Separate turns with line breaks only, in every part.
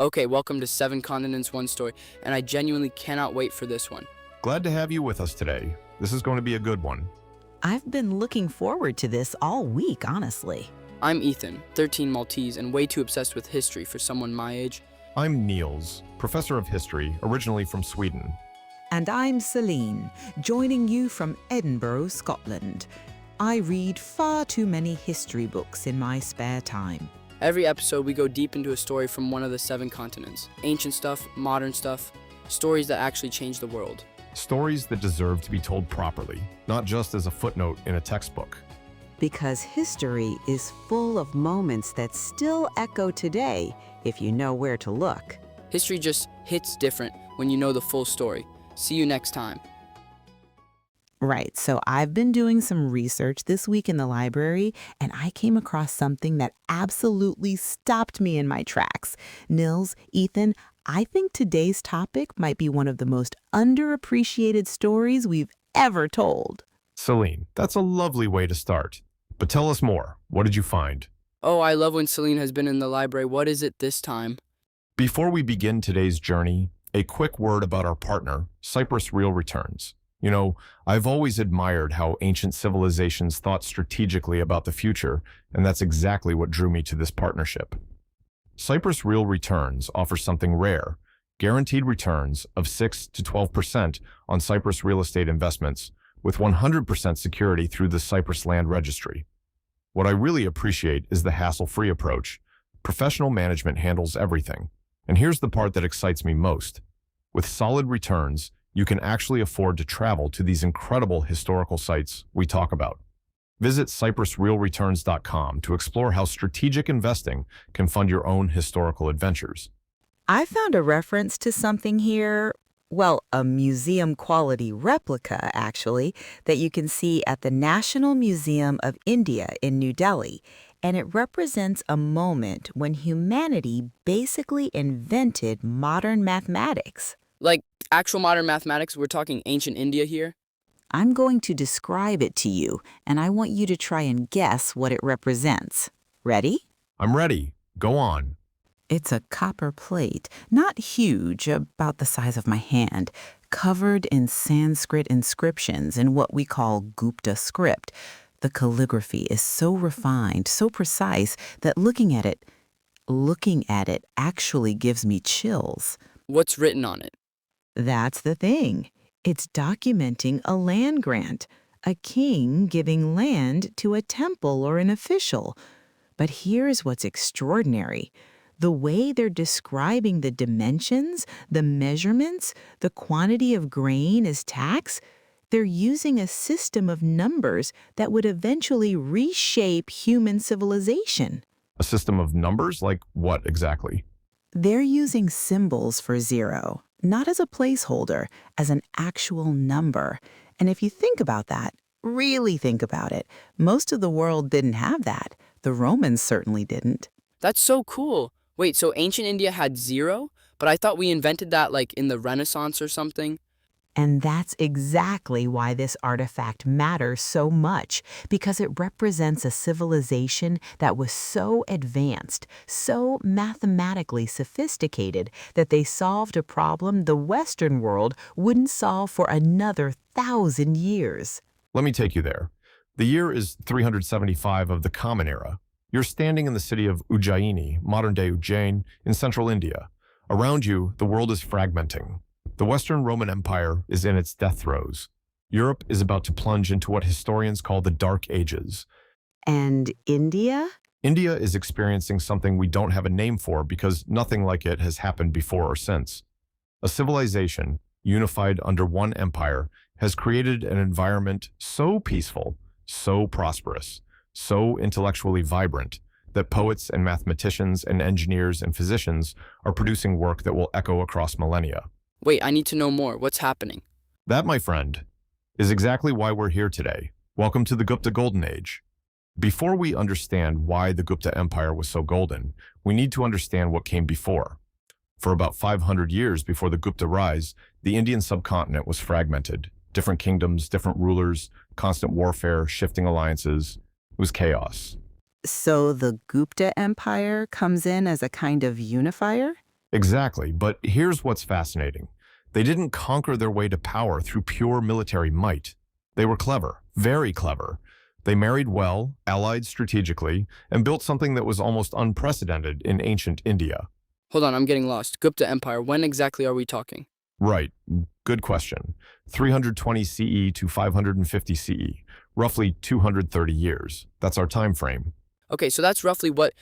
Okay, welcome to Seven Continents, One Story, and I genuinely cannot wait for this one.
Glad to have you with us today. This is going to be a good one.
I've been looking forward to this all week, honestly.
I'm Ethan, 13 Maltese, and way too obsessed with history for someone my age.
I'm Niels, professor of history, originally from Sweden.
And I'm Celine, joining you from Edinburgh, Scotland. I read far too many history books in my spare time.
Every episode, we go deep into a story from one of the seven continents. Ancient stuff, modern stuff, stories that actually change the world.
Stories that deserve to be told properly, not just as a footnote in a textbook.
Because history is full of moments that still echo today if you know where to look.
History just hits different when you know the full story. See you next time.
Right, so I've been doing some research this week in the library, and I came across something that absolutely stopped me in my tracks. Nils, Ethan, I think today's topic might be one of the most underappreciated stories we've ever told.
Celine, that's a lovely way to start. But tell us more. What did you find?
Oh, I love when Celine has been in the library. What is it this time?
Before we begin today's journey, a quick word about our partner, Cyprus Real Returns. You know, I've always admired how ancient civilizations thought strategically about the future, and that's exactly what drew me to this partnership. Cyprus Real Returns offers something rare, guaranteed returns of 6 to 12% on Cyprus real estate investments, with 100% security through the Cyprus Land Registry. What I really appreciate is the hassle-free approach. Professional management handles everything. And here's the part that excites me most. With solid returns, you can actually afford to travel to these incredible historical sites we talk about. Visit cyprusrealreturns.com to explore how strategic investing can fund your own historical adventures.
I found a reference to something here, well, a museum-quality replica, actually, that you can see at the National Museum of India in New Delhi, and it represents a moment when humanity basically invented modern mathematics.
Like actual modern mathematics, we're talking ancient India here?
I'm going to describe it to you, and I want you to try and guess what it represents. Ready?
I'm ready. Go on.
It's a copper plate, not huge, about the size of my hand, covered in Sanskrit inscriptions in what we call Gupta script. The calligraphy is so refined, so precise, that looking at it actually gives me chills.
What's written on it?
That's the thing. It's documenting a land grant, a king giving land to a temple or an official. But here's what's extraordinary. The way they're describing the dimensions, the measurements, the quantity of grain as tax, they're using a system of numbers that would eventually reshape human civilization.
A system of numbers? Like what exactly?
They're using symbols for zero, not as a placeholder, as an actual number. And if you think about that, really think about it, most of the world didn't have that. The Romans certainly didn't.
That's so cool. Wait, so ancient India had zero? But I thought we invented that like in the Renaissance or something?
And that's exactly why this artifact matters so much, because it represents a civilization that was so advanced, so mathematically sophisticated, that they solved a problem the Western world wouldn't solve for another 1,000 years.
Let me take you there. The year is 375 of the Common Era. You're standing in the city of Ujjaini, modern-day Ujjain, in central India. Around you, the world is fragmenting. The Western Roman Empire is in its death throes. Europe is about to plunge into what historians call the Dark Ages.
And India?
India is experiencing something we don't have a name for because nothing like it has happened before or since. A civilization, unified under one empire, has created an environment so peaceful, so prosperous, so intellectually vibrant, that poets and mathematicians and engineers and physicians are producing work that will echo across millennia.
Wait, I need to know more. What's happening?
That, my friend, is exactly why we're here today. Welcome to the Gupta Golden Age. Before we understand why the Gupta Empire was so golden, we need to understand what came before. For about 500 years before the Gupta rise, the Indian subcontinent was fragmented. Different kingdoms, different rulers, constant warfare, shifting alliances. It was chaos.
So the Gupta Empire comes in as a kind of unifier?
Exactly, but here's what's fascinating. They didn't conquer their way to power through pure military might. They were clever, very clever. They married well, allied strategically, and built something that was almost unprecedented in ancient India.
Hold on, I'm getting lost. Gupta Empire, when exactly are we talking?
Right, good question. 320 CE to 550 CE, roughly 230 years. That's our time frame.
Okay, so that's roughly what,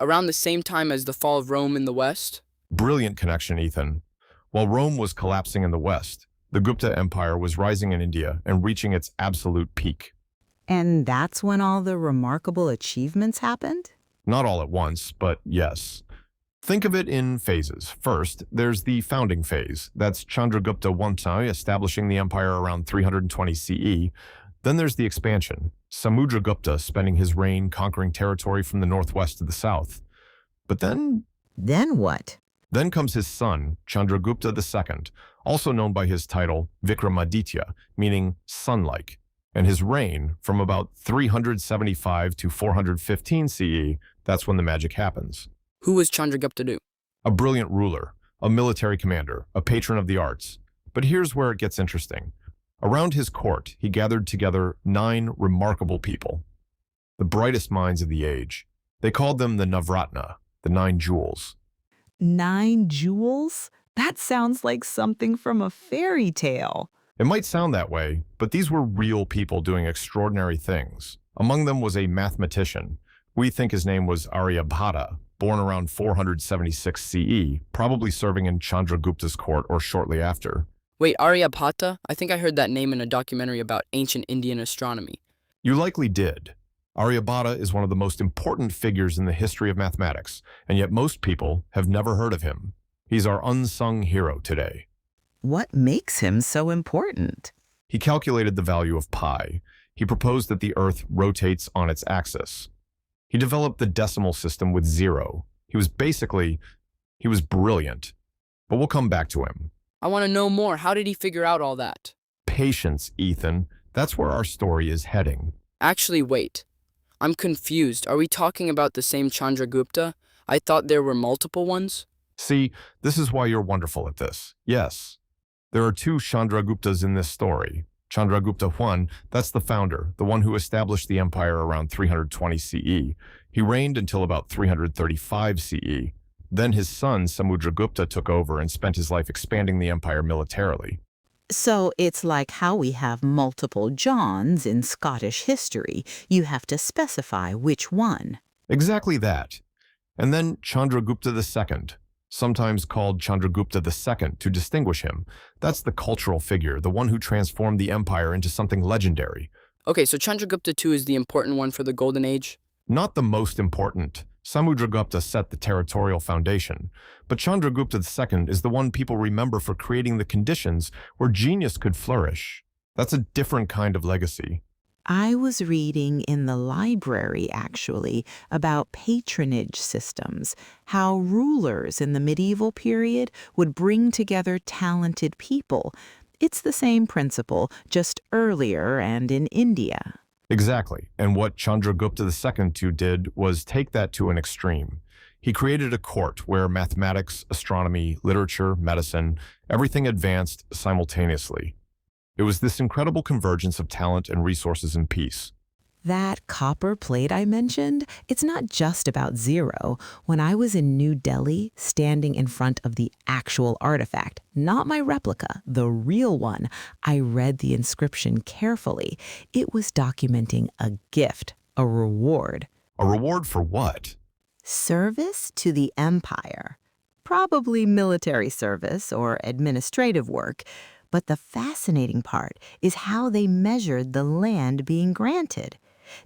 around the same time as the fall of Rome in the West?
Brilliant connection, Ethan. While Rome was collapsing in the West, the Gupta Empire was rising in India and reaching its absolute peak.
And that's when all the remarkable achievements happened?
Not all at once, but yes. Think of it in phases. First, there's the founding phase. That's Chandragupta I establishing the empire around 320 CE. Then there's the expansion. Samudragupta spending his reign conquering territory from the northwest to the south. But then
What?
Then comes his son, Chandragupta II, also known by his title Vikramaditya, meaning sun-like, and his reign from about 375 to 415 CE, that's when the magic happens.
Who was Chandragupta do?
A brilliant ruler, a military commander, a patron of the arts. But here's where it gets interesting. Around his court, he gathered together 9 remarkable people, the brightest minds of the age. They called them the Navratna, the 9 jewels.
9 jewels? That sounds like something from a fairy tale.
It might sound that way, but these were real people doing extraordinary things. Among them was a mathematician. We think his name was Aryabhata, born around 476 CE, probably serving in Chandragupta's court or shortly after.
Wait, Aryabhata? I think I heard that name in a documentary about ancient Indian astronomy.
You likely did. Aryabhata is one of the most important figures in the history of mathematics, and yet most people have never heard of him. He's our unsung hero today.
What makes him so important?
He calculated the value of pi. He proposed that the Earth rotates on its axis. He developed the decimal system with 0. He was brilliant. But we'll come back to him.
I want to know more. How did he figure out all that?
Patience, Ethan. That's where our story is heading.
Actually, wait. I'm confused. Are we talking about the same Chandragupta? I thought there were multiple ones.
See, this is why you're wonderful at this. Yes, there are 2 Chandraguptas in this story. Chandragupta I, that's the founder, the one who established the empire around 320 CE. He reigned until about 335 CE. Then his son, Samudragupta, took over and spent his life expanding the empire militarily.
So it's like how we have multiple Johns in Scottish history. You have to specify which one.
Exactly that. And then Chandragupta II, sometimes called Chandragupta II to distinguish him. That's the cultural figure, the one who transformed the empire into something legendary.
Okay, so Chandragupta II is the important one for the Golden Age?
Not the most important. Samudragupta set the territorial foundation, but Chandragupta II is the one people remember for creating the conditions where genius could flourish. That's a different kind of legacy.
I was reading in the library, actually, about patronage systems, how rulers in the medieval period would bring together talented people. It's the same principle, just earlier and in India.
Exactly, and what Chandragupta II did was take that to an extreme. He created a court where mathematics, astronomy, literature, medicine, everything advanced simultaneously. It was this incredible convergence of talent and resources in peace.
That copper plate I mentioned, it's not just about 0. When I was in New Delhi, standing in front of the actual artifact, not my replica, the real one, I read the inscription carefully. It was documenting a gift, a reward.
A reward for what?
Service to the empire. Probably military service or administrative work. But the fascinating part is how they measured the land being granted.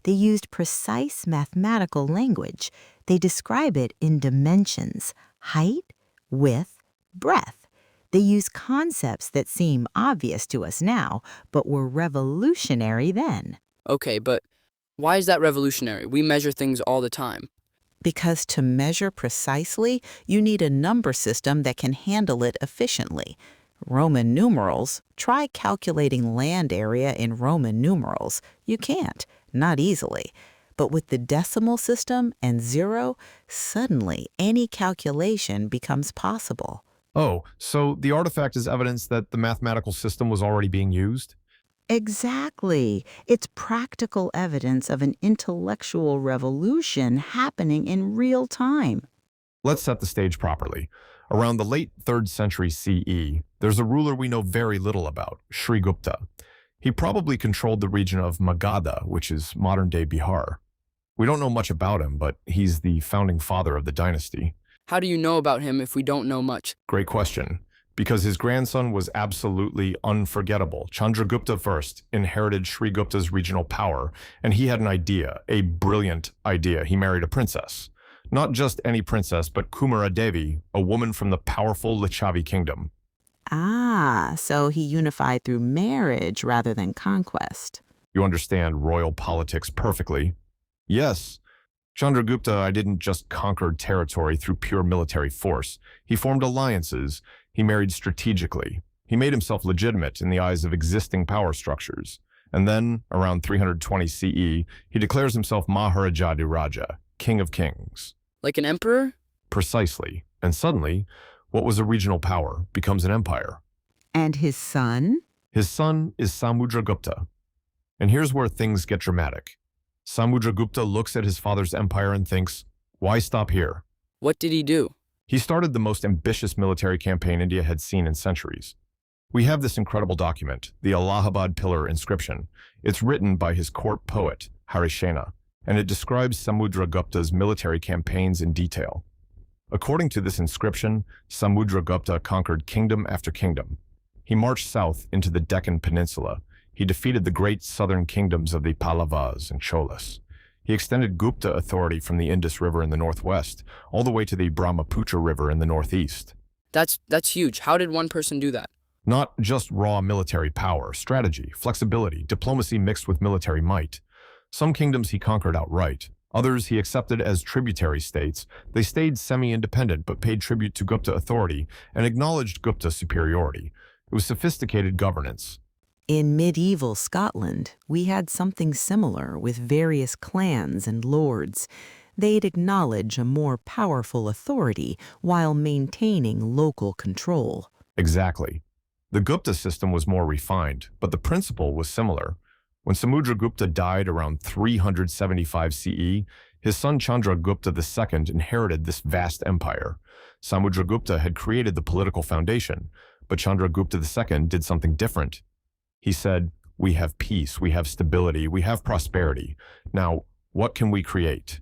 They used precise mathematical language. They describe it in dimensions, height, width, breadth. They use concepts that seem obvious to us now, but were revolutionary then.
Okay, but why is that revolutionary? We measure things all the time.
Because to measure precisely, you need a number system that can handle it efficiently. Roman numerals, try calculating land area in Roman numerals. You can't, not easily. But with the decimal system and zero, suddenly any calculation becomes possible.
Oh, so the artifact is evidence that the mathematical system was already being used?
Exactly. It's practical evidence of an intellectual revolution happening in real time.
Let's set the stage properly. Around the late 3rd century CE, there's a ruler we know very little about, Gupta. He probably controlled the region of Magadha, which is modern-day Bihar. We don't know much about him, but he's the founding father of the dynasty.
How do you know about him if we don't know much?
Great question. Because his grandson was absolutely unforgettable. Chandragupta first inherited Sri Gupta's regional power, and he had an idea, a brilliant idea. He married a princess. Not just any princess, but Kumara Devi, a woman from the powerful Lichavi kingdom.
Ah, so he unified through marriage rather than conquest.
You understand royal politics perfectly. Yes, Chandragupta didn't just conquer territory through pure military force. He formed alliances. He married strategically. He made himself legitimate in the eyes of existing power structures. And then, around 320 CE, he declares himself Maharajadiraja, King of Kings.
Like an emperor?
Precisely. And suddenly, what was a regional power becomes an empire.
And his son?
His son is Samudragupta. And here's where things get dramatic. Samudragupta looks at his father's empire and thinks, why stop here?
What did he do?
He started the most ambitious military campaign India had seen in centuries. We have this incredible document, the Allahabad Pillar inscription. It's written by his court poet, Harisena, and it describes Samudragupta's military campaigns in detail. According to this inscription, Samudragupta conquered kingdom after kingdom. He marched south into the Deccan Peninsula. He defeated the great southern kingdoms of the Pallavas and Cholas. He extended Gupta authority from the Indus River in the northwest, all the way to the Brahmaputra River in the northeast.
That's huge. How did one person do that?
Not just raw military power, strategy, flexibility, diplomacy mixed with military might. Some kingdoms he conquered outright. Others he accepted as tributary states. They stayed semi-independent but paid tribute to Gupta authority and acknowledged Gupta superiority. It was sophisticated governance.
In medieval Scotland, we had something similar with various clans and lords. They'd acknowledge a more powerful authority while maintaining local control.
Exactly. The Gupta system was more refined, but the principle was similar. When Samudragupta died around 375 CE, his son Chandragupta II inherited this vast empire. Samudragupta had created the political foundation, but Chandragupta II did something different. He said, we have peace, we have stability, we have prosperity. Now, what can we create?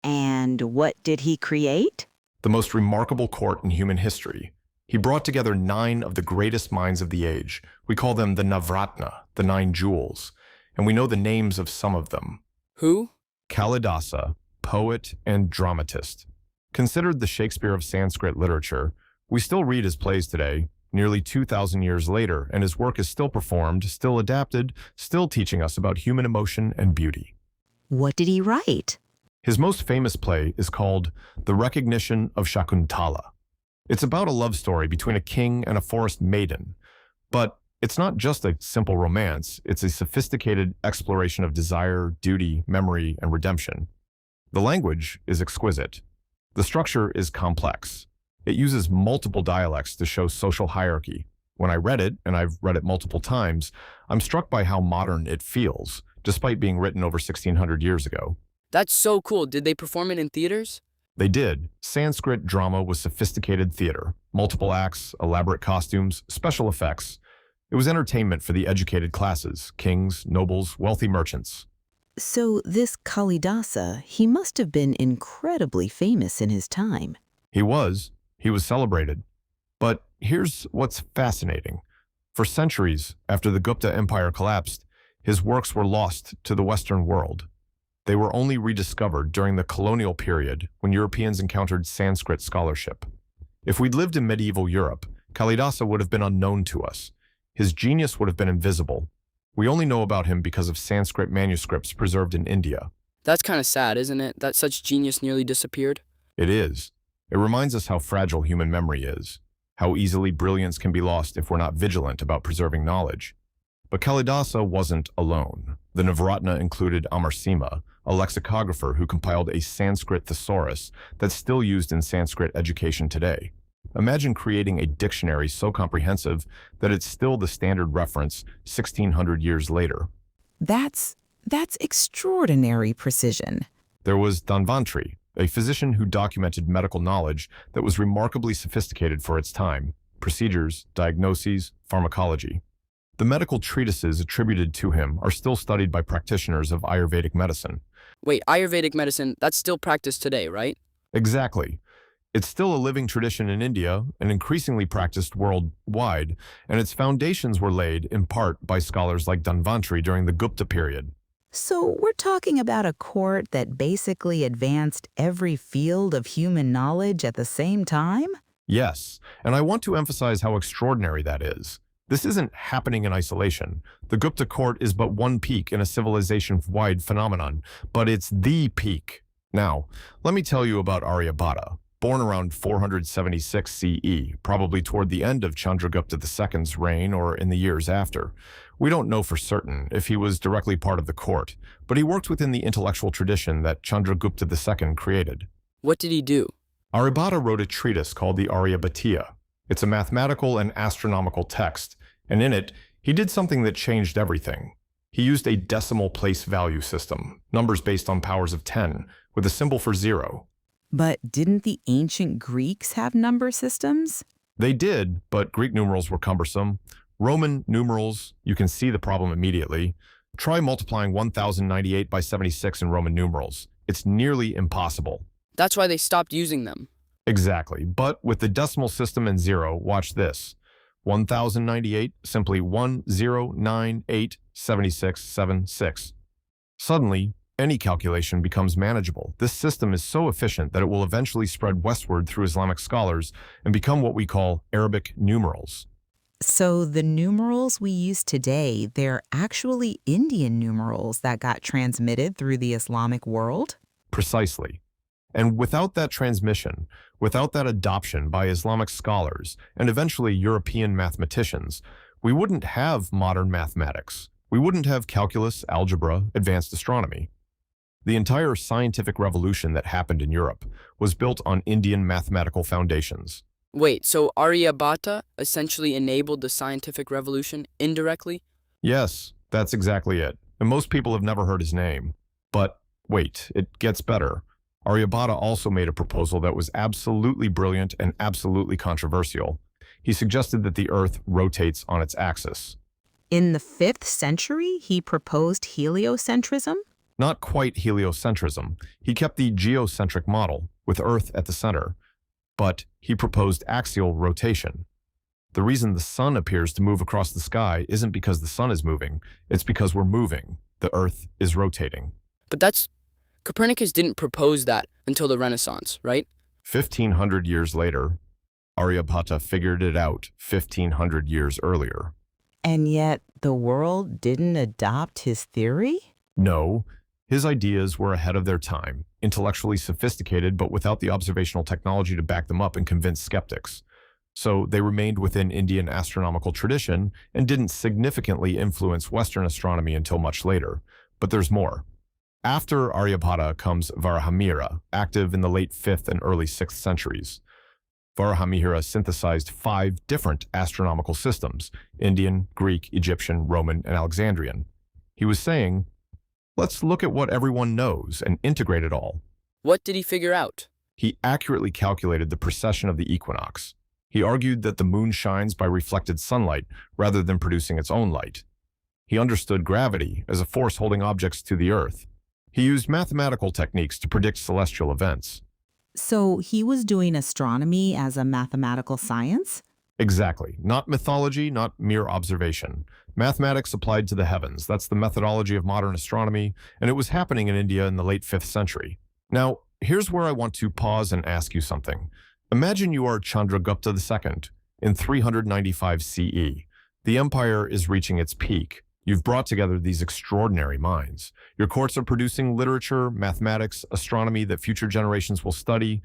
And what did he create?
The most remarkable court in human history. He brought together 9 of the greatest minds of the age. We call them the Navratna, the 9 jewels. And we know the names of some of them.
Who?
Kalidasa, poet and dramatist. Considered the Shakespeare of Sanskrit literature, we still read his plays today, nearly 2,000 years later, and his work is still performed, still adapted, still teaching us about human emotion and beauty.
What did he write?
His most famous play is called The Recognition of Shakuntala. It's about a love story between a king and a forest maiden. But it's not just a simple romance, it's a sophisticated exploration of desire, duty, memory, and redemption. The language is exquisite. The structure is complex. It uses multiple dialects to show social hierarchy. When I read it, and I've read it multiple times, I'm struck by how modern it feels, despite being written over 1,600 years ago.
That's so cool. Did they perform it in theaters?
They did. Sanskrit drama was sophisticated theater. Multiple acts, elaborate costumes, special effects. It was entertainment for the educated classes, kings, nobles, wealthy merchants.
So this Kalidasa, he must have been incredibly famous in his time.
He was celebrated. But here's what's fascinating. For centuries after the Gupta Empire collapsed, his works were lost to the Western world. They were only rediscovered during the colonial period when Europeans encountered Sanskrit scholarship. If we'd lived in medieval Europe, Kalidasa would have been unknown to us. His genius would have been invisible. We only know about him because of Sanskrit manuscripts preserved in India.
That's kind of sad, isn't it? That such genius nearly disappeared?
It is. It reminds us how fragile human memory is, how easily brilliance can be lost if we're not vigilant about preserving knowledge. But Kalidasa wasn't alone. The Navratna included Amarsima, a lexicographer who compiled a Sanskrit thesaurus that's still used in Sanskrit education today. Imagine creating a dictionary so comprehensive that it's still the standard reference 1600 years later.
That's extraordinary precision.
There was Dhanvantri, a physician who documented medical knowledge that was remarkably sophisticated for its time: procedures, diagnoses, pharmacology. The medical treatises attributed to him are still studied by practitioners of Ayurvedic medicine.
Wait, Ayurvedic medicine, that's still practiced today, right?
Exactly. It's still a living tradition in India and increasingly practiced worldwide, and its foundations were laid in part by scholars like Dhanvantri during the Gupta period.
So we're talking about a court that basically advanced every field of human knowledge at the same time?
Yes, and I want to emphasize how extraordinary that is. This isn't happening in isolation. The Gupta court is but one peak in a civilization-wide phenomenon, but it's the peak. Now, let me tell you about Aryabhata. Born around 476 CE, probably toward the end of Chandragupta II's reign or in the years after. We don't know for certain if he was directly part of the court, but he worked within the intellectual tradition that Chandragupta II created.
What did he do?
Aryabhata wrote a treatise called the Aryabhatiya. It's a mathematical and astronomical text, and in it, he did something that changed everything. He used a decimal place value system, numbers based on powers of 10, with a symbol for 0.
But didn't the ancient Greeks have number systems?
They did, but Greek numerals were cumbersome. Roman numerals, you can see the problem immediately. Try multiplying 1098 by 76 in Roman numerals. It's nearly impossible.
That's why they stopped using them.
Exactly, but with the decimal system and 0, watch this. 1098, simply 10987676. Suddenly, any calculation becomes manageable. This system is so efficient that it will eventually spread westward through Islamic scholars and become what we call Arabic numerals.
So the numerals we use today, they're actually Indian numerals that got transmitted through the Islamic world?
Precisely. And without that transmission, without that adoption by Islamic scholars and eventually European mathematicians, we wouldn't have modern mathematics. We wouldn't have calculus, algebra, advanced astronomy. The entire scientific revolution that happened in Europe was built on Indian mathematical foundations.
Wait, so Aryabhata essentially enabled the scientific revolution indirectly?
Yes, that's exactly it. And most people have never heard his name. But wait, it gets better. Aryabhata also made a proposal that was absolutely brilliant and absolutely controversial. He suggested that the Earth rotates on its axis.
In the 5th century, he proposed heliocentrism?
Not quite heliocentrism. He kept the geocentric model, with Earth at the center. But he proposed axial rotation. The reason the sun appears to move across the sky isn't because the sun is moving, it's because we're moving. The Earth is rotating.
But Copernicus didn't propose that until the Renaissance, right?
1,500 years later, Aryabhata figured it out 1,500 years earlier.
And yet the world didn't adopt his theory?
No, his ideas were ahead of their time, intellectually sophisticated but without the observational technology to back them up and convince skeptics. So they remained within Indian astronomical tradition and didn't significantly influence Western astronomy until much later. But there's more. After Aryabhata comes Varahamihira, active in the late 5th and early 6th centuries. Varahamihira synthesized 5 different astronomical systems: Indian, Greek, Egyptian, Roman, and Alexandrian. He was saying, let's look at what everyone knows and integrate it all.
What did he figure out?
He accurately calculated the precession of the equinox. He argued that the moon shines by reflected sunlight rather than producing its own light. He understood gravity as a force holding objects to the Earth. He used mathematical techniques to predict celestial events.
So he was doing astronomy as a mathematical science?
Exactly. Not mythology, not mere observation. Mathematics applied to the heavens. That's the methodology of modern astronomy, and it was happening in India in the late 5th century. Now, here's where I want to pause and ask you something. Imagine you are Chandragupta II in 395 CE. The empire is reaching its peak. You've brought together these extraordinary minds. Your courts are producing literature, mathematics, astronomy that future generations will study,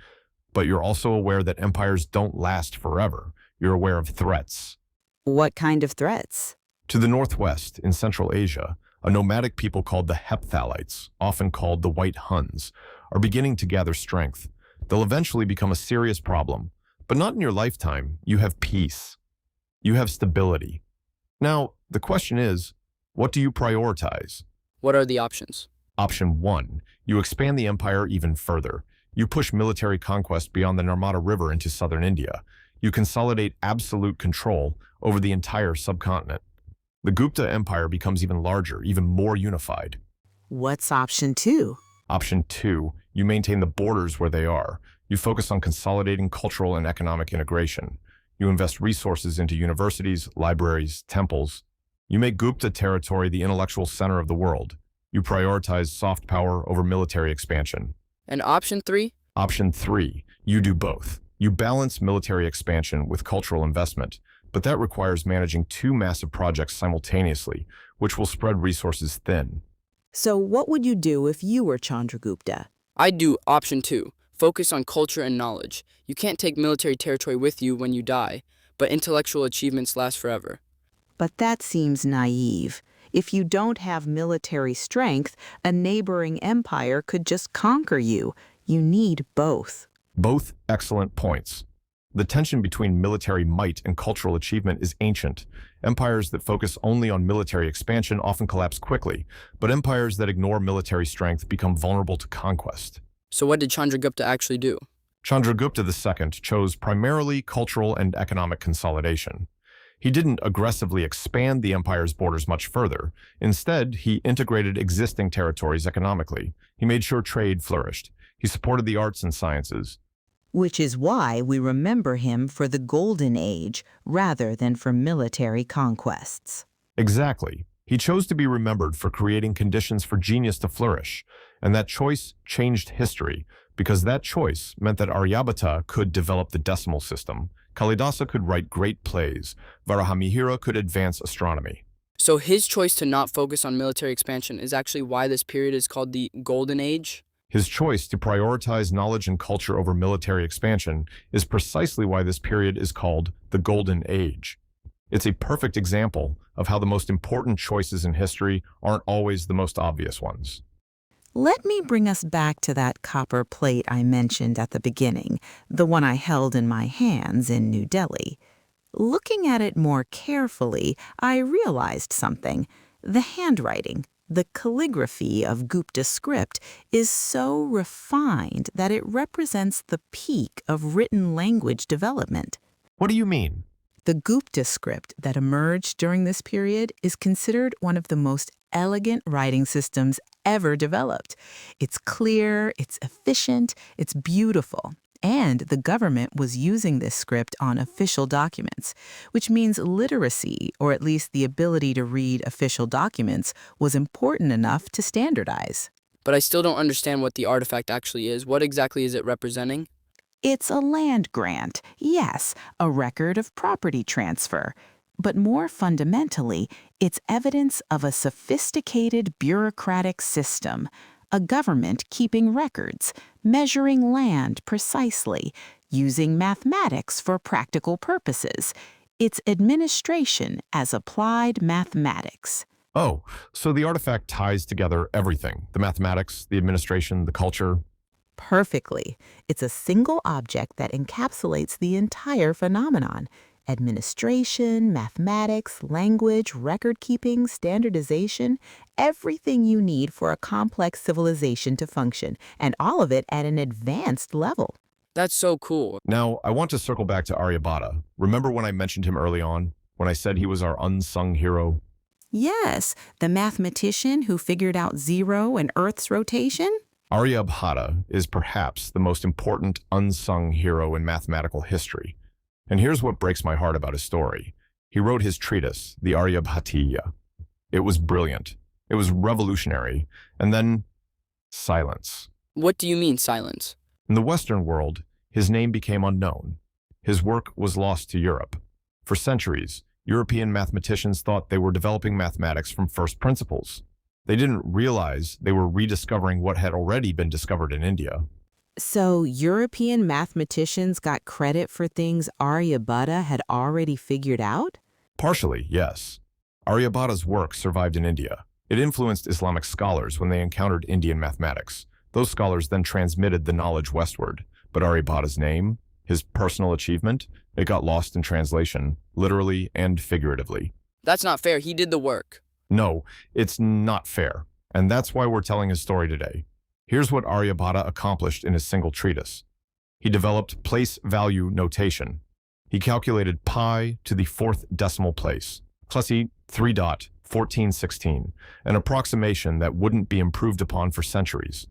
but you're also aware that empires don't last forever. You're aware of threats.
What kind of threats?
To the northwest, in Central Asia, A nomadic people called the Hephthalites, often called the White Huns, are beginning to gather strength. They'll eventually become a serious problem, but not in your lifetime. You have peace. You have stability. Now, the question is, what do you prioritize?
What are the options?
Option 1. You expand the empire even further. You push military conquest beyond the Narmada River into southern India. You consolidate absolute control over the entire subcontinent. The Gupta Empire becomes even larger, even more unified.
What's option 2?
Option 2. You maintain the borders where they are. You focus on consolidating cultural and economic integration. You invest resources into universities, libraries, temples. You make Gupta territory the intellectual center of the world. You prioritize soft power over military expansion.
And option 3?
Option 3. You do both. You balance military expansion with cultural investment, but that requires managing 2 massive projects simultaneously, which will spread resources thin.
So what would you do if you were Chandragupta?
I'd do option 2. Focus on culture and knowledge. You can't take military territory with you when you die, but intellectual achievements last forever.
But that seems naive. If you don't have military strength, a neighboring empire could just conquer you. You need both.
Both excellent points. The tension between military might and cultural achievement is ancient. Empires that focus only on military expansion often collapse quickly, but empires that ignore military strength become vulnerable to conquest.
So what did Chandragupta actually do?
Chandragupta II chose primarily cultural and economic consolidation. He didn't aggressively expand the empire's borders much further. Instead, he integrated existing territories economically. He made sure trade flourished. He supported the arts and sciences.
Which is why we remember him for the Golden Age rather than for military conquests.
Exactly. He chose to be remembered for creating conditions for genius to flourish, and that choice changed history, because that choice meant that Aryabhata could develop the decimal system, Kalidasa could write great plays, Varahamihira could advance astronomy.
So his choice to not focus on military expansion is actually why this period is called the Golden Age?
His choice to prioritize knowledge and culture over military expansion is precisely why this period is called the Golden Age. It's a perfect example of how the most important choices in history aren't always the most obvious ones.
Let me bring us back to that copper plate I mentioned at the beginning, the one I held in my hands in New Delhi. Looking at it more carefully, I realized something. The handwriting, the calligraphy of Gupta script is so refined that it represents the peak of written language development.
What do you mean?
The Gupta script that emerged during this period is considered one of the most elegant writing systems ever developed. It's clear, it's efficient, it's beautiful. And the government was using this script on official documents, which means literacy, or at least the ability to read official documents, was important enough to standardize.
But I still don't understand what the artifact actually is. What exactly is it representing?
It's a land grant, yes, a record of property transfer. But more fundamentally, it's evidence of a sophisticated bureaucratic system, a government keeping records, measuring land precisely, using mathematics for practical purposes. It's administration as applied mathematics.
Oh, so the artifact ties together everything, the mathematics, the administration, the culture.
Perfectly. It's a single object that encapsulates the entire phenomenon. Administration, mathematics, language, record-keeping, standardization, everything you need for a complex civilization to function, and all of it at an advanced level.
That's so cool.
Now, I want to circle back to Aryabhata. Remember when I mentioned him early on, when I said he was our unsung hero?
Yes, the mathematician who figured out zero and Earth's rotation?
Aryabhata is perhaps the most important unsung hero in mathematical history. And here's what breaks my heart about his story. He wrote his treatise, the Aryabhatiya. It was brilliant. It was revolutionary. And then, silence.
What do you mean, silence?
In the Western world, his name became unknown. His work was lost to Europe. For centuries, European mathematicians thought they were developing mathematics from first principles. They didn't realize they were rediscovering what had already been discovered in India.
So European mathematicians got credit for things Aryabhata had already figured out?
Partially, yes. Aryabhata's work survived in India, It influenced Islamic scholars when they encountered Indian mathematics. Those scholars then transmitted the knowledge westward. But Aryabhata's name, his personal achievement, it got lost in translation, literally and figuratively.
That's not fair. He did the work.
No, it's not fair. And that's why we're telling his story today. Here's what Aryabhata accomplished in his single treatise. He developed place value notation. He calculated pi to the fourth decimal place, Clesi 3.1416, an approximation that wouldn't be improved upon for centuries.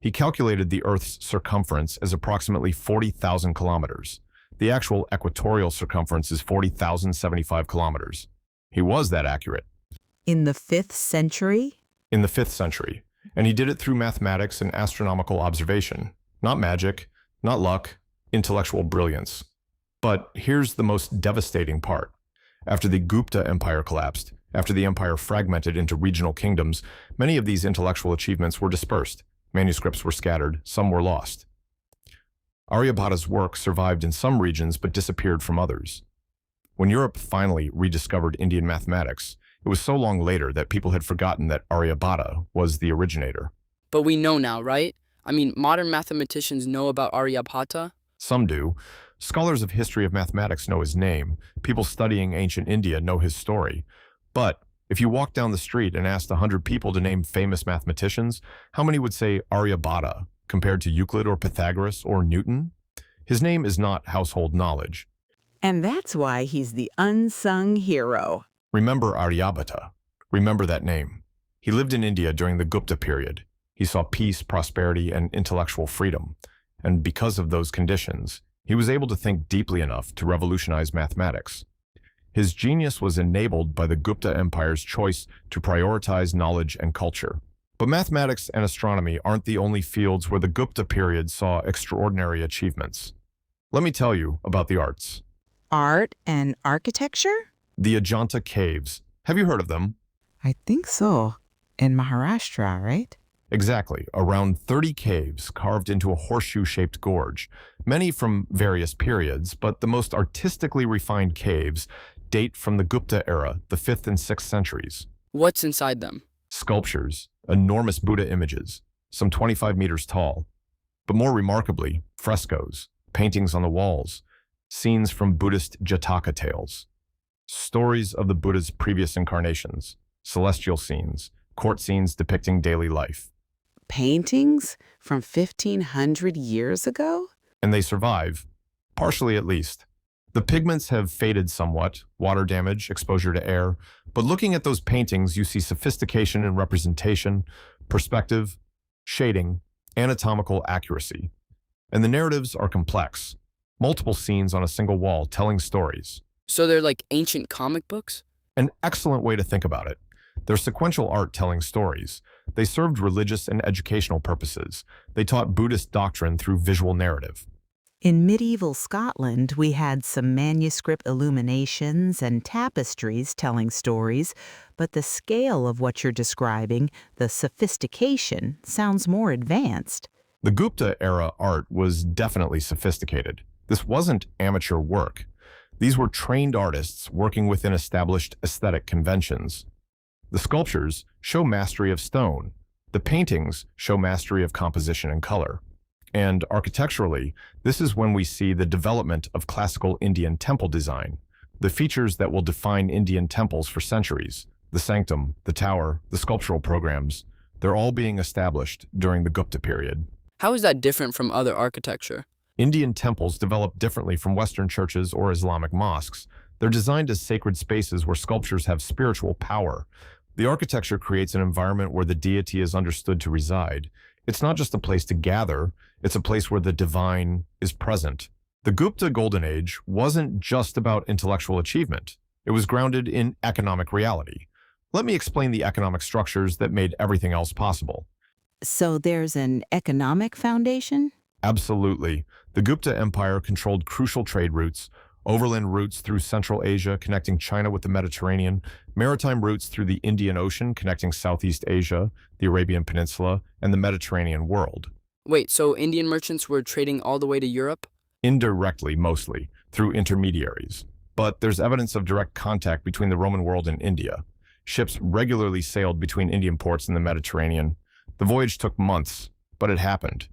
He calculated the Earth's circumference as approximately 40,000 kilometers. The actual equatorial circumference is 40,075 kilometers. He was that accurate.
In the 5th century?
In the 5th century. And he did it through mathematics and astronomical observation. Not magic, not luck, intellectual brilliance. But here's the most devastating part. After the Gupta Empire collapsed, after the empire fragmented into regional kingdoms, many of these intellectual achievements were dispersed. Manuscripts were scattered, some were lost. Aryabhata's work survived in some regions but disappeared from others. When Europe finally rediscovered Indian mathematics, it was so long later that people had forgotten that Aryabhata was the originator.
But we know now, right? I mean, modern mathematicians know about Aryabhata.
Some do. Scholars of history of mathematics know his name. People studying ancient India know his story. But if you walk down the street and asked 100 people to name famous mathematicians, how many would say Aryabhata compared to Euclid or Pythagoras or Newton? His name is not household knowledge.
And that's why he's the unsung hero.
Remember Aryabhata. Remember that name. He lived in India during the Gupta period. He saw peace, prosperity, and intellectual freedom. And because of those conditions, he was able to think deeply enough to revolutionize mathematics. His genius was enabled by the Gupta Empire's choice to prioritize knowledge and culture. But mathematics and astronomy aren't the only fields where the Gupta period saw extraordinary achievements. Let me tell you about the arts.
Art and architecture?
The Ajanta Caves. Have you heard of them?
I think so. In Maharashtra, right?
Exactly. Around 30 caves carved into a horseshoe-shaped gorge, many from various periods, but the most artistically refined caves date from the Gupta era, the 5th and 6th centuries.
What's inside them?
Sculptures, enormous Buddha images, some 25 meters tall. But more remarkably, frescoes, paintings on the walls, scenes from Buddhist Jataka tales, stories of the Buddha's previous incarnations, celestial scenes, court scenes depicting daily life.
Paintings from 1,500 years ago?
And they survive, partially at least. The pigments have faded somewhat, water damage, exposure to air, but looking at those paintings, you see sophistication in representation, perspective, shading, anatomical accuracy. And the narratives are complex. Multiple scenes on a single wall telling stories.
So they're like ancient comic books?
An excellent way to think about it. They're sequential art telling stories. They served religious and educational purposes. They taught Buddhist doctrine through visual narrative.
In medieval Scotland, we had some manuscript illuminations and tapestries telling stories, but the scale of what you're describing, the sophistication, sounds more advanced.
The Gupta-era art was definitely sophisticated. This wasn't amateur work. These were trained artists working within established aesthetic conventions. The sculptures show mastery of stone. The paintings show mastery of composition and color. And architecturally, this is when we see the development of classical Indian temple design, the features that will define Indian temples for centuries, the sanctum, the tower, the sculptural programs, they're all being established during the Gupta period.
How is that different from other architecture?
Indian temples develop differently from Western churches or Islamic mosques. They're designed as sacred spaces where sculptures have spiritual power. The architecture creates an environment where the deity is understood to reside. It's not just a place to gather, it's a place where the divine is present. The Gupta Golden Age wasn't just about intellectual achievement. It was grounded in economic reality. Let me explain the economic structures that made everything else possible.
So there's an economic foundation?
Absolutely. The Gupta Empire controlled crucial trade routes, overland routes through Central Asia connecting China with the Mediterranean, maritime routes through the Indian Ocean connecting Southeast Asia, the Arabian Peninsula, and the Mediterranean world.
Wait, so Indian merchants were trading all the way to Europe?
Indirectly, mostly, through intermediaries. But there's evidence of direct contact between the Roman world and India. Ships regularly sailed between Indian ports in the Mediterranean. The voyage took months, but it happened.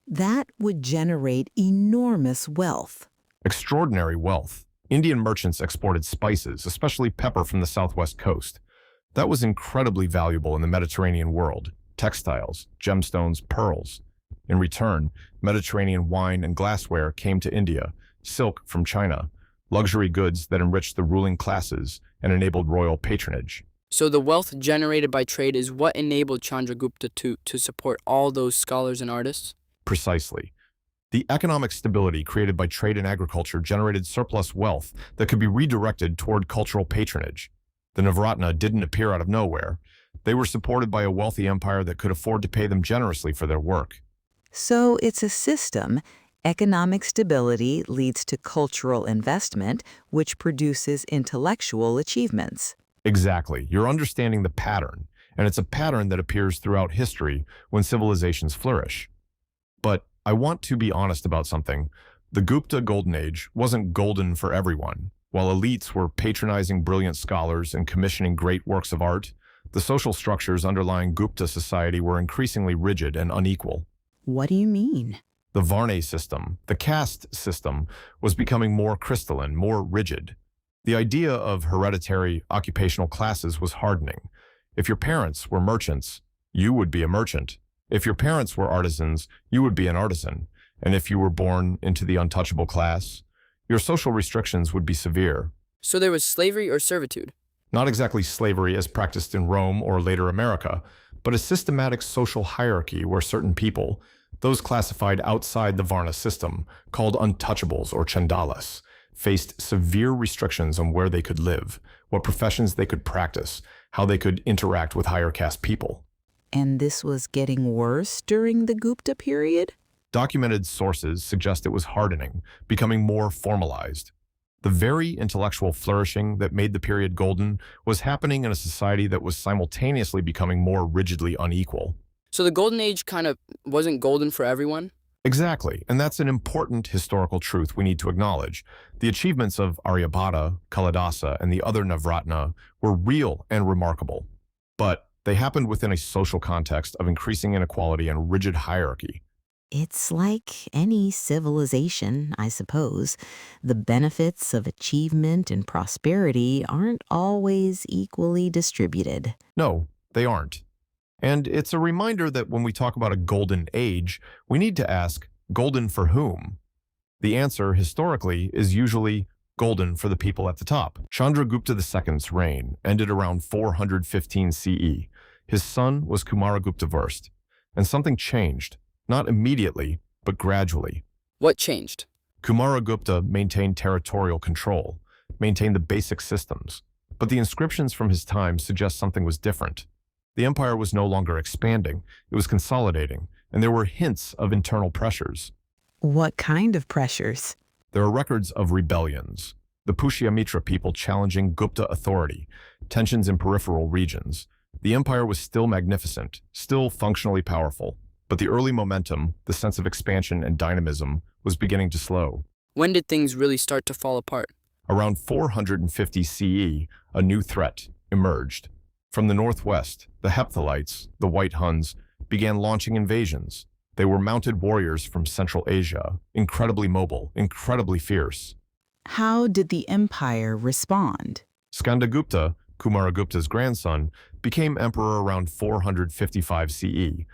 That would generate enormous wealth.
Extraordinary wealth. Indian merchants exported spices, especially pepper from the southwest coast. That was incredibly valuable in the Mediterranean world. Textiles, gemstones, pearls. In return, Mediterranean wine and glassware came to India, silk from China, luxury goods that enriched the ruling classes and enabled royal patronage.
So the wealth generated by trade is what enabled Chandragupta to support all those scholars and artists?
Precisely. The economic stability created by trade and agriculture generated surplus wealth that could be redirected toward cultural patronage. The Navratna didn't appear out of nowhere. They were supported by a wealthy empire that could afford to pay them generously for their work.
So it's a system. Economic stability leads to cultural investment, which produces intellectual achievements.
Exactly. You're understanding the pattern, and it's a pattern that appears throughout history when civilizations flourish. But I want to be honest about something. The Gupta Golden Age wasn't golden for everyone. While elites were patronizing brilliant scholars and commissioning great works of art, the social structures underlying Gupta society were increasingly rigid and unequal.
What do you mean?
The Varna system, the caste system, was becoming more crystalline, more rigid. The idea of hereditary occupational classes was hardening. If your parents were merchants, you would be a merchant. If your parents were artisans, you would be an artisan. And if you were born into the untouchable class, your social restrictions would be severe.
So there was slavery or servitude?
Not exactly slavery as practiced in Rome or later America, but a systematic social hierarchy where certain people, those classified outside the Varna system, called untouchables or chandalas, faced severe restrictions on where they could live, what professions they could practice, how they could interact with higher caste people.
And this was getting worse during the Gupta period?
Documented sources suggest it was hardening, becoming more formalized. The very intellectual flourishing that made the period golden was happening in a society that was simultaneously becoming more rigidly unequal.
So the Golden Age kind of wasn't golden for everyone?
Exactly, and that's an important historical truth we need to acknowledge. The achievements of Aryabhata, Kalidasa, and the other Navratna were real and remarkable, but they happened within a social context of increasing inequality and rigid hierarchy.
It's like any civilization, I suppose. The benefits of achievement and prosperity aren't always equally distributed.
No, they aren't. And it's a reminder that when we talk about a golden age, we need to ask, golden for whom? The answer, historically, is usually golden for the people at the top. Chandragupta II's reign ended around 415 CE. His son was Kumaragupta I, and something changed, not immediately, but gradually.
What changed?
Kumaragupta maintained territorial control, maintained the basic systems, but the inscriptions from his time suggest something was different. The empire was no longer expanding, it was consolidating, and there were hints of internal pressures.
What kind of pressures?
There are records of rebellions, the Pushyamitra people challenging Gupta authority, tensions in peripheral regions. The empire was still magnificent, still functionally powerful, but the early momentum, the sense of expansion and dynamism, was beginning to slow.
When did things really start to fall apart?
Around 450 CE, a new threat emerged. From the northwest, the Hephthalites, the White Huns, began launching invasions. They were mounted warriors from Central Asia, incredibly mobile, incredibly fierce.
How did the empire respond?
Skandagupta, Kumaragupta's grandson, became emperor around 455 CE.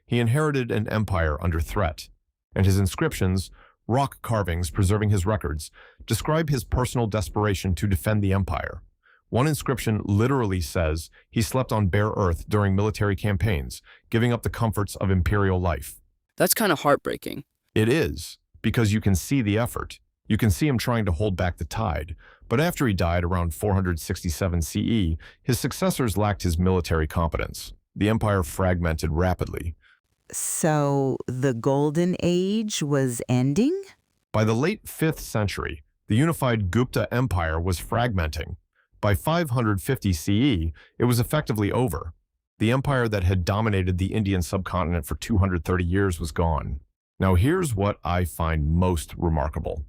He inherited an empire under threat, and his inscriptions, rock carvings preserving his records, describe his personal desperation to defend the empire. One inscription literally says he slept on bare earth during military campaigns, giving up the comforts of imperial life.
That's kind of heartbreaking.
It is, because you can see the effort. You can see him trying to hold back the tide. But after he died around 467 CE, his successors lacked his military competence. The empire fragmented rapidly.
So the Golden Age was ending?
By the late 5th century, the unified Gupta Empire was fragmenting. By 550 CE, it was effectively over. The empire that had dominated the Indian subcontinent for 230 years was gone. Now here's what I find most remarkable.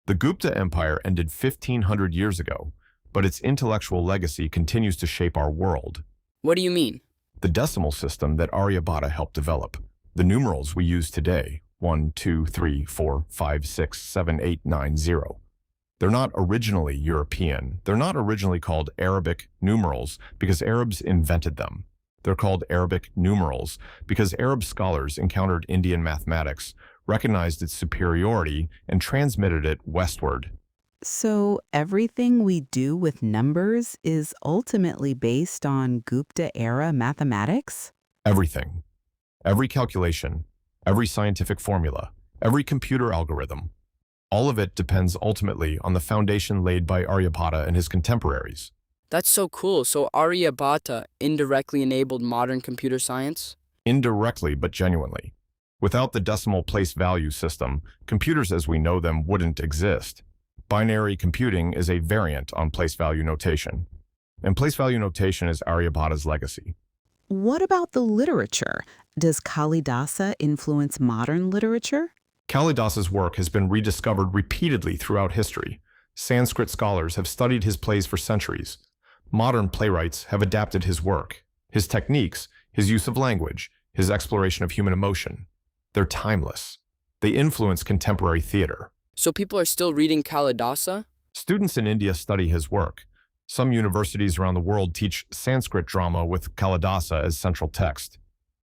The Gupta Empire ended 1,500 years ago, but its intellectual legacy continues to shape our world.
What do you mean?
The decimal system that Aryabhata helped develop, the numerals we use today, 1, 2, 3, 4, 5, 6, 7, 8, 9, 0. They're not originally European. They're not originally called Arabic numerals because Arabs invented them. They're called Arabic numerals because Arab scholars encountered Indian mathematics, recognized its superiority, and transmitted it westward.
So everything we do with numbers is ultimately based on Gupta-era mathematics?
Everything. Every calculation, every scientific formula, every computer algorithm. All of it depends ultimately on the foundation laid by Aryabhata and his contemporaries.
That's so cool. So Aryabhata indirectly enabled modern computer science?
Indirectly, but genuinely. Without the decimal place value system, computers as we know them wouldn't exist. Binary computing is a variant on place value notation. And place value notation is Aryabhata's legacy.
What about the literature? Does Kalidasa influence modern literature?
Kalidasa's work has been rediscovered repeatedly throughout history. Sanskrit scholars have studied his plays for centuries. Modern playwrights have adapted his work, his techniques, his use of language, his exploration of human emotion. They're timeless. They influence contemporary theater.
So people are still reading Kalidasa?
Students in India study his work. Some universities around the world teach Sanskrit drama with Kalidasa as central text.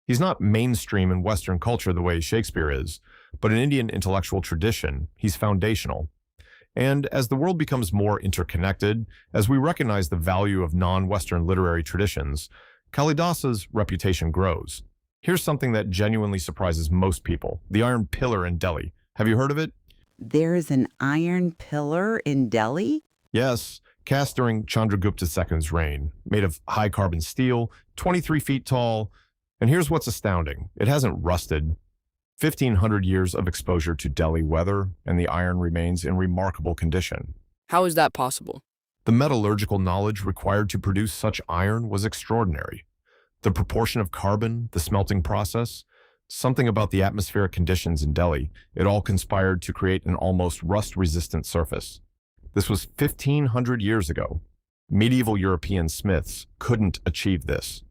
He's not mainstream in Western culture the way Shakespeare is, but in Indian intellectual tradition, he's foundational. And as the world becomes more interconnected, as we recognize the value of non-Western literary traditions, Kalidasa's reputation grows. Here's something that genuinely surprises most people: the Iron Pillar in Delhi. Have you heard of it?
There's an iron pillar in Delhi?
Yes, cast during Chandragupta II's reign, made of high-carbon steel, 23 feet tall. And here's what's astounding: it hasn't rusted. 1,500 years of exposure to Delhi weather, and the iron remains in remarkable condition.
How is that possible?
The metallurgical knowledge required to produce such iron was extraordinary. The proportion of carbon, the smelting process, something about the atmospheric conditions in Delhi, it all conspired to create an almost rust-resistant surface. This was 1,500 years ago. Medieval European smiths couldn't achieve this.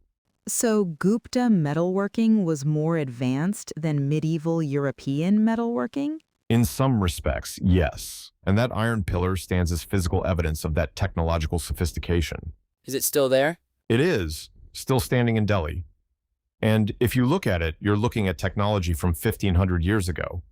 So Gupta metalworking was more advanced than medieval European metalworking?
In some respects, yes. And that iron pillar stands as physical evidence of that technological sophistication.
Is it still there?
It is, still standing in Delhi. And if you look at it, you're looking at technology from 1,500 years ago.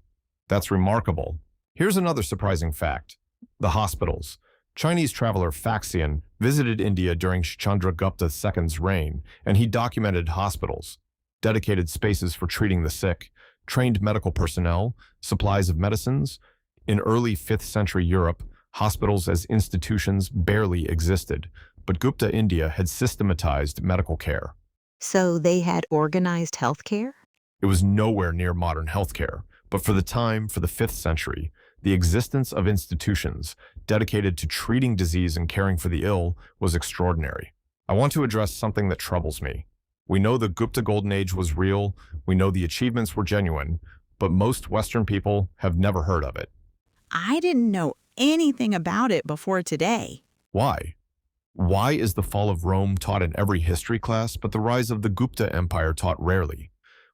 That's remarkable. Here's another surprising fact: the hospitals. Chinese traveler Faxian visited India during Chandragupta II's reign, and he documented hospitals, dedicated spaces for treating the sick, trained medical personnel, supplies of medicines. In early 5th century Europe, hospitals as institutions barely existed, but Gupta India had systematized medical care.
So they had organized healthcare?
It was nowhere near modern healthcare, but for the time, for the 5th century, the existence of institutions dedicated to treating disease and caring for the ill was extraordinary. I want to address something that troubles me. We know the Gupta Golden Age was real, we know the achievements were genuine, but most Western people have never heard of it.
I didn't know anything about it before today.
Why? Why is the fall of Rome taught in every history class, but the rise of the Gupta Empire taught rarely?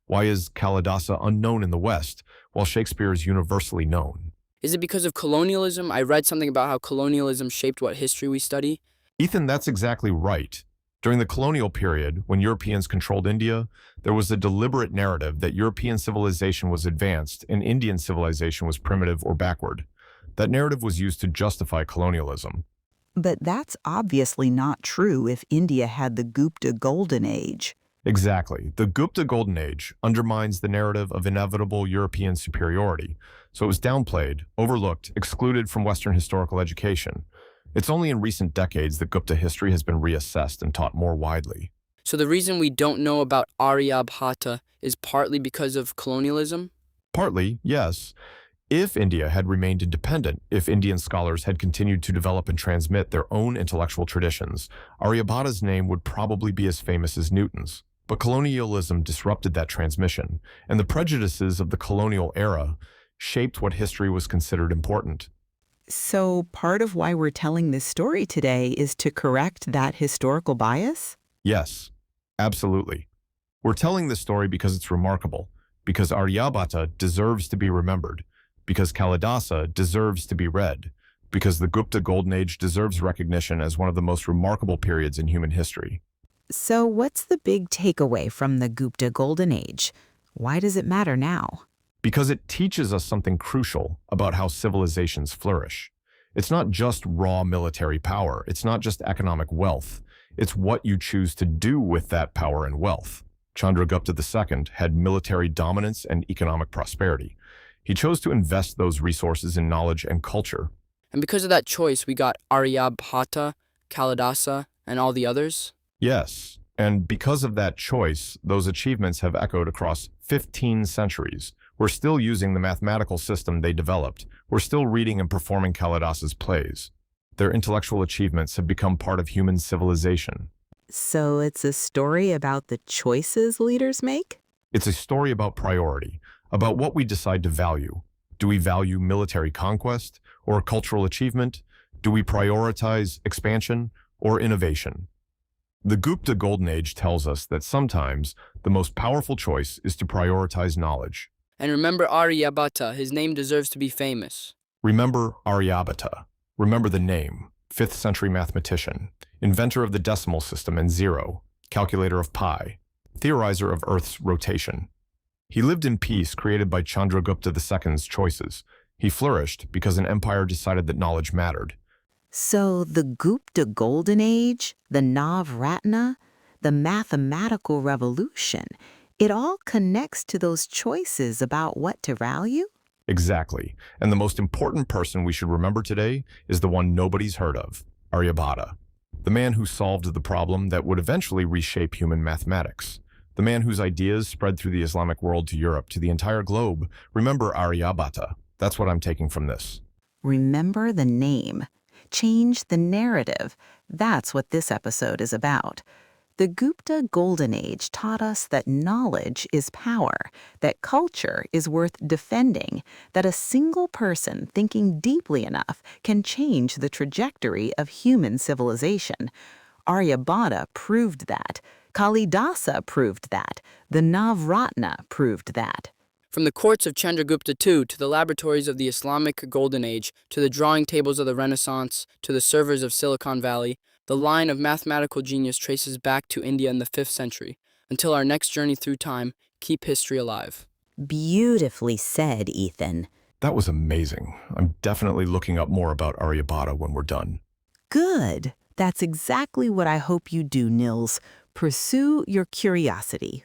Why is Kalidasa unknown in the West, while Shakespeare is universally known?
Is it because of colonialism? I read something about how colonialism shaped what history we study.
Ethan, that's exactly right. During the colonial period, when Europeans controlled India, there was a deliberate narrative that European civilization was advanced and Indian civilization was primitive or backward. That narrative was used to justify colonialism.
But that's obviously not true if India had the Gupta Golden Age.
Exactly. The Gupta Golden Age undermines the narrative of inevitable European superiority, so it was downplayed, overlooked, excluded from Western historical education. It's only in recent decades that Gupta history has been reassessed and taught more widely.
So the reason we don't know about Aryabhata is partly because of colonialism?
Partly, yes. If India had remained independent, if Indian scholars had continued to develop and transmit their own intellectual traditions, Aryabhata's name would probably be as famous as Newton's. But colonialism disrupted that transmission, and the prejudices of the colonial era shaped what history was considered important.
So part of why we're telling this story today is to correct that historical bias?
Yes, absolutely. We're telling this story because it's remarkable, because Aryabhata deserves to be remembered, because Kalidasa deserves to be read, because the Gupta Golden Age deserves recognition as one of the most remarkable periods in human history.
So what's the big takeaway from the Gupta Golden Age? Why does it matter now?
Because it teaches us something crucial about how civilizations flourish. It's not just raw military power, it's not just economic wealth, it's what you choose to do with that power and wealth. Chandragupta II had military dominance and economic prosperity. He chose to invest those resources in knowledge and culture.
And because of that choice, we got Aryabhata, Kalidasa, and all the others?
Yes, and because of that choice, those achievements have echoed across 15 centuries. We're still using the mathematical system they developed. We're still reading and performing Kalidasa's plays. Their intellectual achievements have become part of human civilization.
So it's a story about the choices leaders make?
It's a story about priority, about what we decide to value. Do we value military conquest or cultural achievement? Do we prioritize expansion or innovation? The Gupta Golden Age tells us that sometimes the most powerful choice is to prioritize knowledge.
And remember Aryabhata, his name deserves to be famous.
Remember Aryabhata. Remember the name, 5th century mathematician, inventor of the decimal system and zero, calculator of pi, theorizer of Earth's rotation. He lived in peace created by Chandragupta II's choices. He flourished because an empire decided that knowledge mattered.
So the Gupta Golden Age, the Navratna, the mathematical revolution, it all connects to those choices about what to value?
Exactly. And the most important person we should remember today is the one nobody's heard of, Aryabhata. The man who solved the problem that would eventually reshape human mathematics. The man whose ideas spread through the Islamic world to Europe, to the entire globe. Remember Aryabhata. That's what I'm taking from this.
Remember the name. Change the narrative. That's what this episode is about. The Gupta Golden Age taught us that knowledge is power, that culture is worth defending, that a single person thinking deeply enough can change the trajectory of human civilization. Aryabhata proved that. Kalidasa proved that. The Navratna proved that.
From the courts of Chandragupta II to the laboratories of the Islamic Golden Age, to the drawing tables of the Renaissance, to the servers of Silicon Valley, the line of mathematical genius traces back to India in the 5th century. Until our next journey through time, keep history alive.
Beautifully said, Ethan.
That was amazing. I'm definitely looking up more about Aryabhata when we're done.
Good. That's exactly what I hope you do, Nils. Pursue your curiosity.